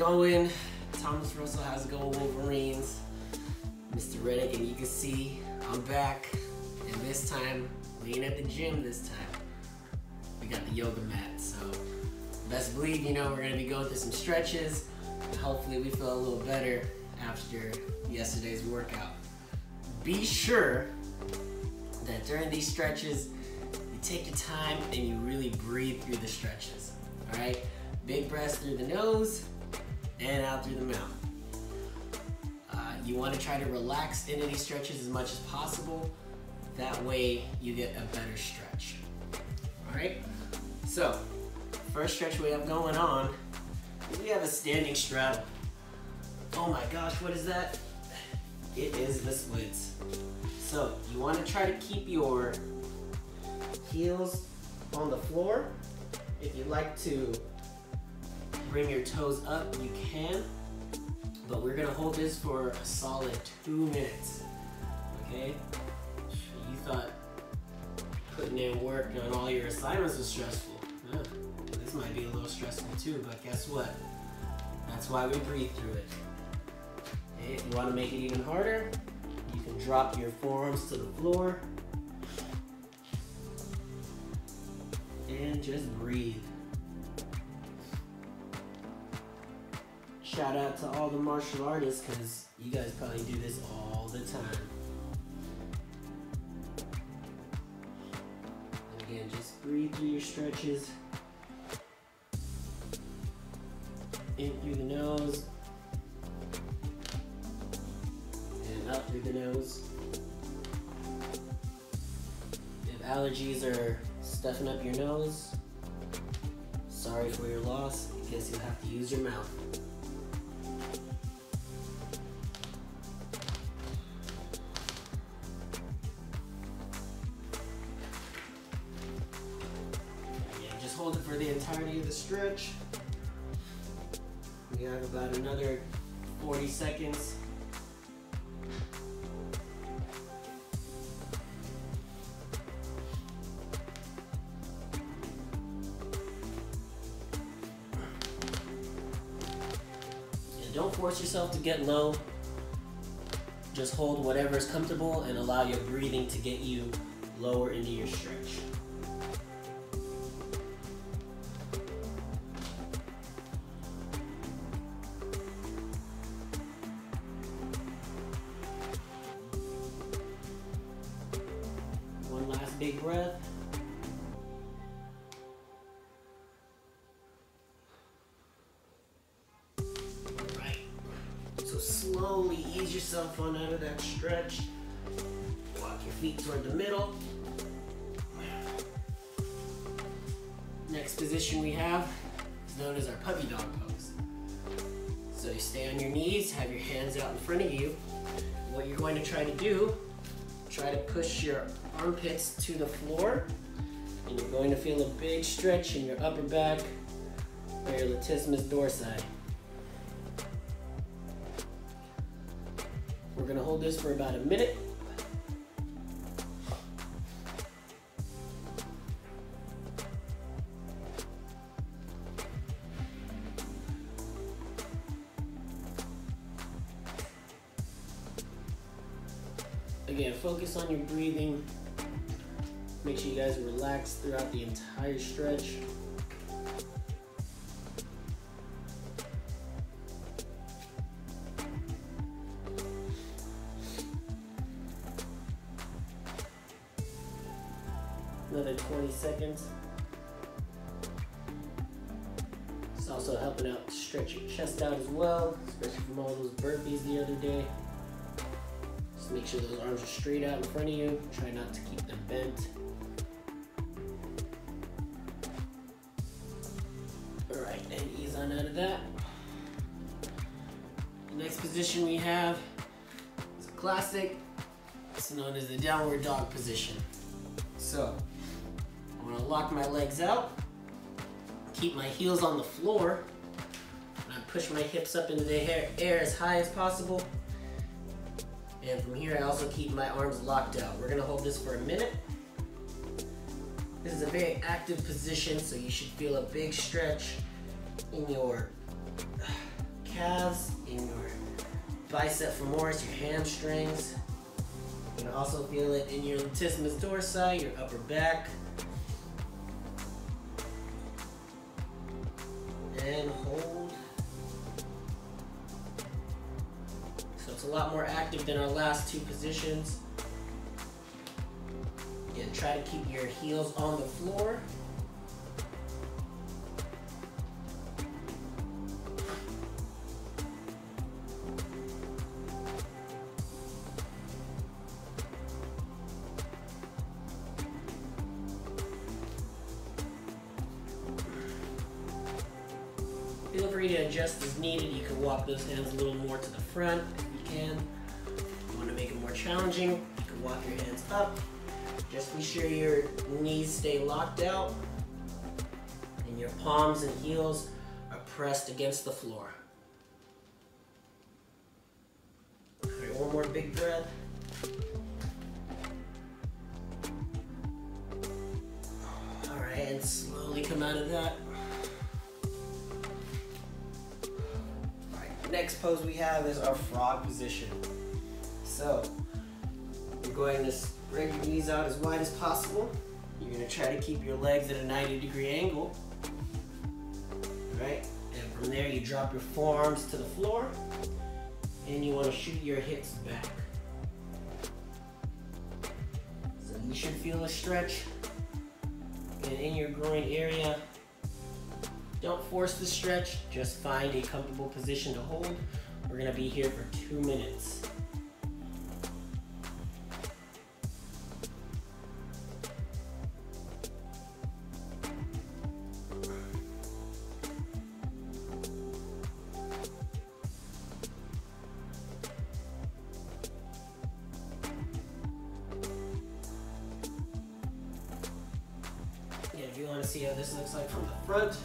going? Thomas Russell, how's it going, Wolverines? Mr. Reddick, and you can see I'm back, and this time we ain't at the gym this time. We got the yoga mat, so best believe, you know, we're gonna be going through some stretches, and hopefully we feel a little better after yesterday's workout. Be sure that during these stretches, you take your time and you really breathe through the stretches, all right? Big breaths through the nose and out through the mouth. You want to try to relax into these stretches as much as possible. That way you get a better stretch. All right? So, first stretch we have going on is we have a standing straddle. Oh my gosh, what is that? It is the splits. So, you want to try to keep your heels on the floor. If you'd like to bring your toes up, you can. But we're gonna hold this for a solid 2 minutes, okay? You thought putting in work on all your assignments was stressful. This might be a little stressful too, but guess what? That's why we breathe through it. Okay, if you wanna make it even harder, you can drop your forearms to the floor and just breathe. Shout out to all the martial artists, because you guys probably do this all the time. And again, just breathe through your stretches. In through the nose. And out through the nose. If allergies are stuffing up your nose, sorry for your loss. I guess you'll have to use your mouth. Hold it for the entirety of the stretch. We have about another 40 seconds. And don't force yourself to get low. Just hold whatever is comfortable and allow your breathing to get you lower into your stretch. Big breath. All right. So slowly ease yourself on out of that stretch. Walk your feet toward the middle. Next position we have is known as our puppy dog pose. So you stay on your knees, have your hands out in front of you. What you're going to try to do, try to push your armpits to the floor, and you're going to feel a big stretch in your upper back or your latissimus dorsi. We're going to hold this for about a minute. Again, focus on your breathing. Make sure you guys are relaxed throughout the entire stretch. Another 20 seconds. It's also helping out stretch your chest out as well, especially from all those burpees the other day. Just make sure those arms are straight out in front of you. Try not to keep them bent. Alright, and ease on out of that. The next position we have is a classic. It's known as the downward dog position. So, I'm going to lock my legs out, keep my heels on the floor, and I push my hips up into the air as high as possible. And from here, I also keep my arms locked out. We're going to hold this for a minute. This is a very active position, so you should feel a big stretch in your calves, in your bicep femoris, your hamstrings. You can also feel it in your latissimus dorsi, your upper back. And hold. So it's a lot more active than our last two positions. Again, try to keep your heels on the floor. Feel free to adjust as needed. You can walk those hands a little more to the front if you can. If you want to make it more challenging, you can walk your hands up. Just be sure your knees stay locked out and your palms and heels are pressed against the floor. All right, one more big breath. All right, and slowly come out of that. Next pose we have is our frog position. So you're going to spread your knees out as wide as possible. You're going to try to keep your legs at a 90-degree angle. Right? And from there you drop your forearms to the floor and you want to shoot your hips back. So you should feel a stretch in your groin area. Don't force the stretch, just find a comfortable position to hold. We're gonna be here for 2 minutes. Yeah, if you wanna see how this looks like from the front,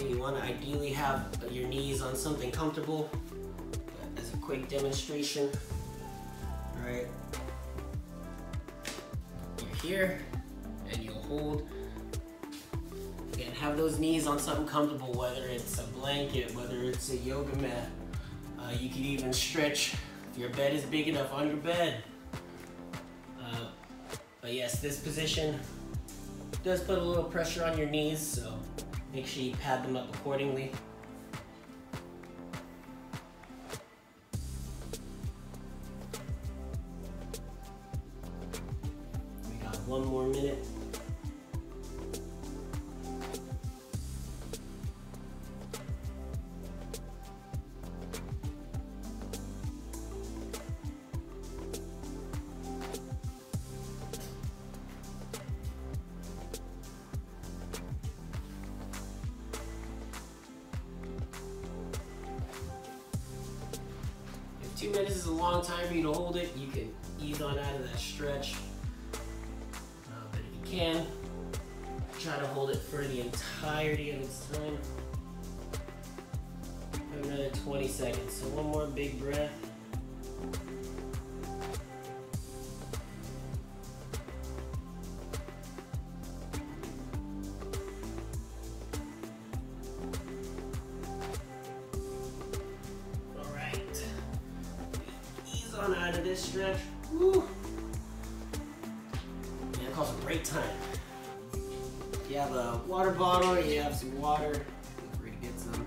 you want to ideally have your knees on something comfortable as a quick demonstration. All right. You're here and you'll hold. Again, have those knees on something comfortable, whether it's a blanket, whether it's a yoga mat. You can even stretch if your bed is big enough on your bed. But yes, this position does put a little pressure on your knees, so make sure you pad them up accordingly. We got 1 more minute. If 2 minutes is a long time for you to hold it, you can ease on out of that stretch. But if you can, try to hold it for the entirety of its time. Another 20 seconds. So one more big breath. On out of this stretch. Woo. Yeah, it calls a great time. If you have a water bottle, you have some water, feel free to get some.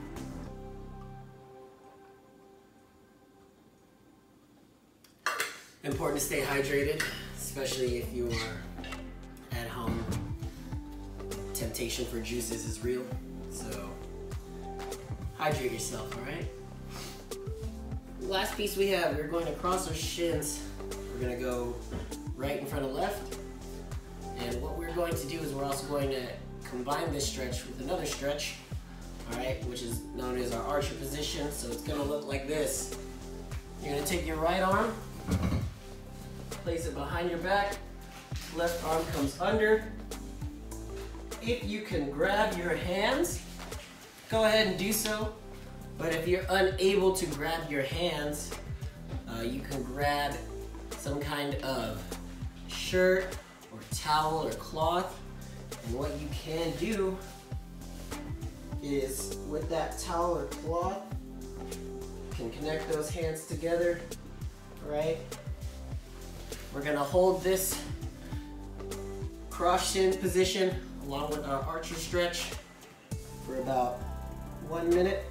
Important to stay hydrated, especially if you are at home. Temptation for juices is real, so hydrate yourself, all right? Last piece we have, we're going to cross our shins. We're going to go right in front of left. And what we're going to do is we're also going to combine this stretch with another stretch, all right, which is known as our archer position. So it's going to look like this. You're going to take your right arm, place it behind your back, left arm comes under. If you can grab your hands, go ahead and do so. But if you're unable to grab your hands, you can grab some kind of shirt or towel or cloth. And what you can do is with that towel or cloth, you can connect those hands together, right? We're gonna hold this cross shin position along with our archer stretch for about 1 minute.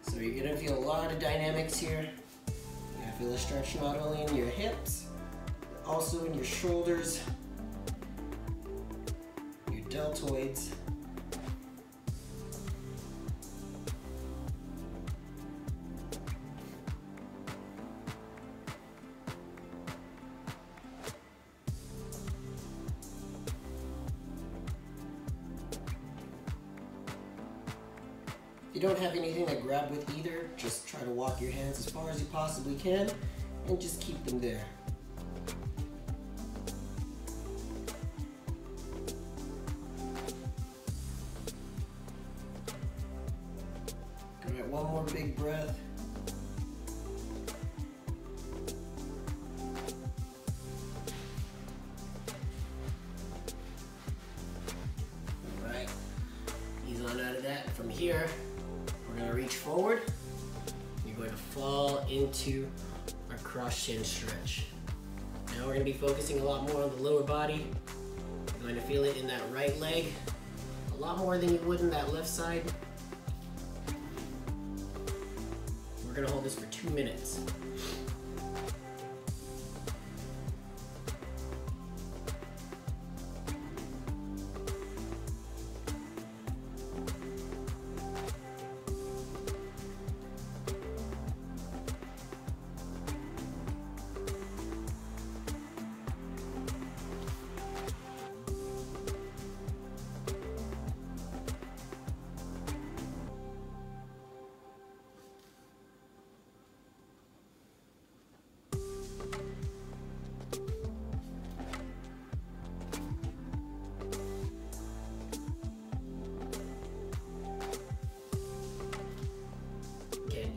So you're gonna feel a lot of dynamics here. You're gonna feel a stretch not only in your hips, but also in your shoulders, your deltoids. If you don't have anything to grab with either, just try to walk your hands as far as you possibly can and just keep them there. All right, one more big breath. All right, ease on out of that. From here, we're going to reach forward. You're going to fall into our cross shin stretch. Now we're going to be focusing a lot more on the lower body. You're going to feel it in that right leg a lot more than you would in that left side. We're going to hold this for 2 minutes.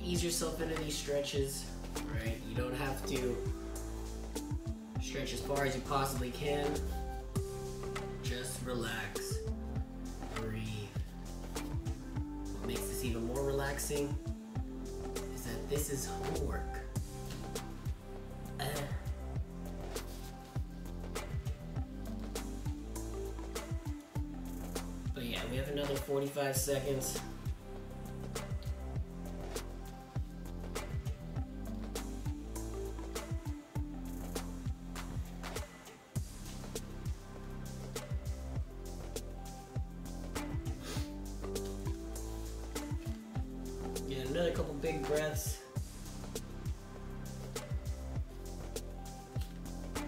Ease yourself into these stretches, right? You don't have to stretch as far as you possibly can. Just relax, breathe. What makes this even more relaxing is that this is homework. But yeah, we have another 45 seconds. Another couple big breaths. All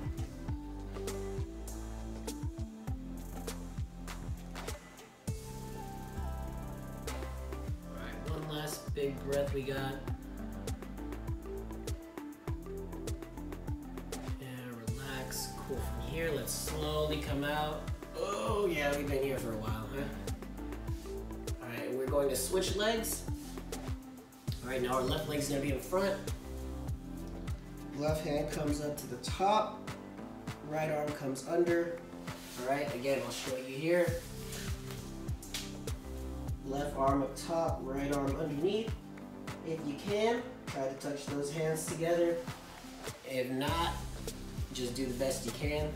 right, one last big breath we got. And relax, cool from here. Let's slowly come out. Oh yeah, we've been here for a while, huh? All right, we're going to switch legs. All right, now our left leg's gonna be in front. Left hand comes up to the top. Right arm comes under. All right, again, I'll show you here. Left arm up top, right arm underneath. If you can, try to touch those hands together. If not, just do the best you can.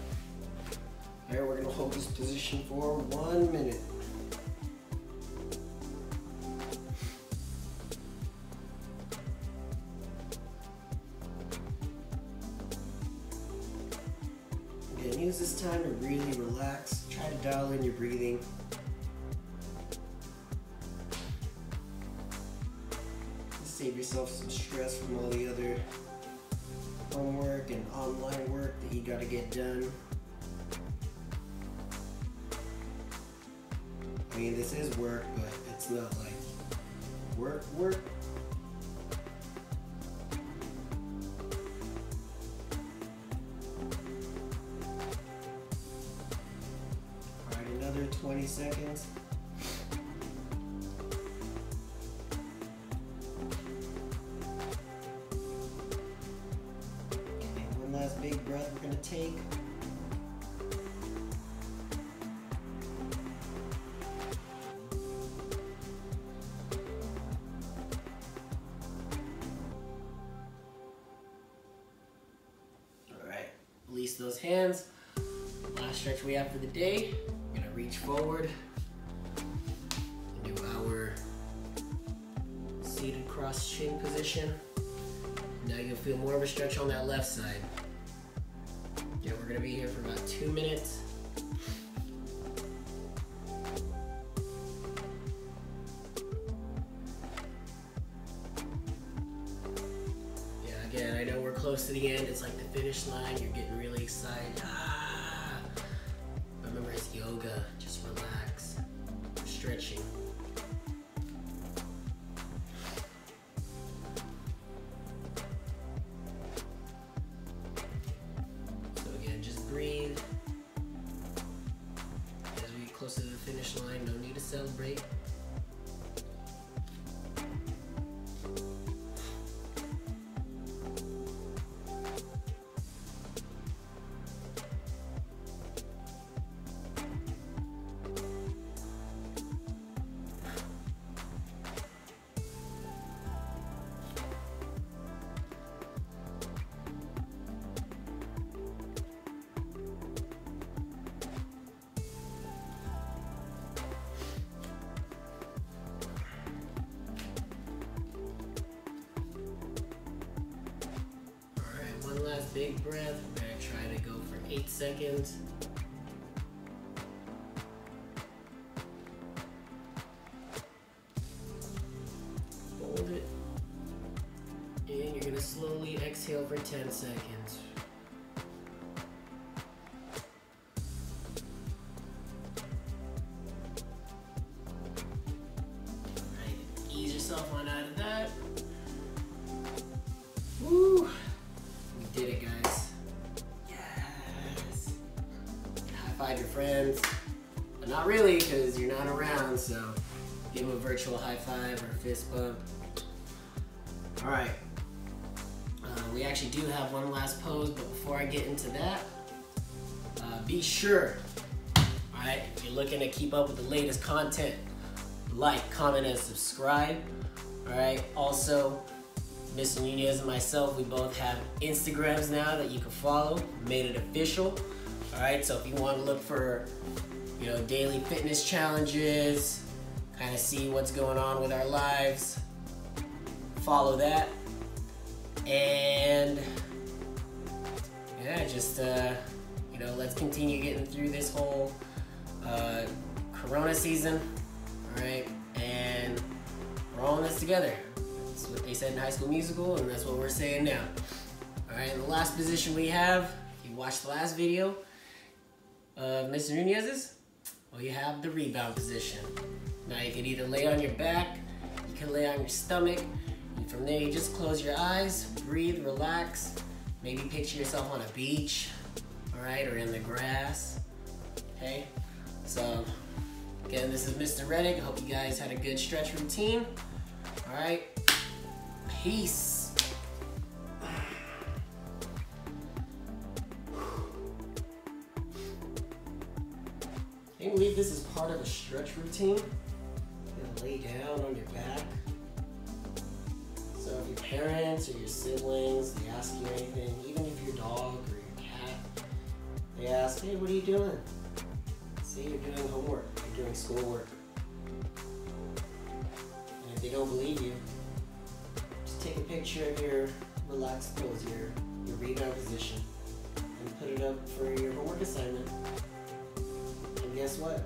All right, we're gonna hold this position for 1 minute. Again, use this time to really relax. Try to dial in your breathing. Save yourself some stress from all the other homework and online work that you gotta get done. I mean, this is work, but it's not like work. All right, another 20 seconds. Okay, one last big breath we're gonna take. release those hands. Last stretch we have for the day. We're gonna reach forward and do our seated cross chin position. Now you'll feel more of a stretch on that left side. Yeah, we're gonna be here for about 2 minutes. Yeah, again, I know we're close to the end. It's like the finish line. You're getting really excited. But remember, it's yoga. Just relax. We're stretching. Breathe. As we get closer to the finish line, no need to celebrate. Last big breath. We're gonna try to go for 8 seconds. Hold it. And you're gonna slowly exhale for 10 seconds. Alright, ease yourself on out of that. Woo! Did it, guys. Yes. High five your friends. But not really, because you're not around, so give them a virtual high five or a fist bump. All right. We actually do have one last pose, but before I get into that, be sure, all right, if you're looking to keep up with the latest content, like, comment, and subscribe. All right. Also, Mr. Nunez and myself, we both have Instagrams now that you can follow. Made it official. All right, so if you want to look for, daily fitness challenges, kind of see what's going on with our lives, follow that. And yeah, just let's continue getting through this whole Corona season. All right, and we're all in this together. That's what they said in High School Musical, and that's what we're saying now. All right, and the last position we have, if you watched the last video of Mr. Nunez's, well, you have the rebound position. Now you can either lay on your back, you can lay on your stomach, and from there you just close your eyes, breathe, relax, maybe picture yourself on a beach, all right, or in the grass, okay? So, again, this is Mr. Reddick. I hope you guys had a good stretch routine, all right? Peace. Can you believe this is part of a stretch routine? You're gonna lay down on your back. So if your parents or your siblings, they ask you anything, even if your dog or your cat, they ask, hey, what are you doing? Say you're doing homework, you're doing schoolwork. And if they don't believe you, just take a picture of your relaxed pose, your rebound position, and put it up for your homework assignment. And guess what?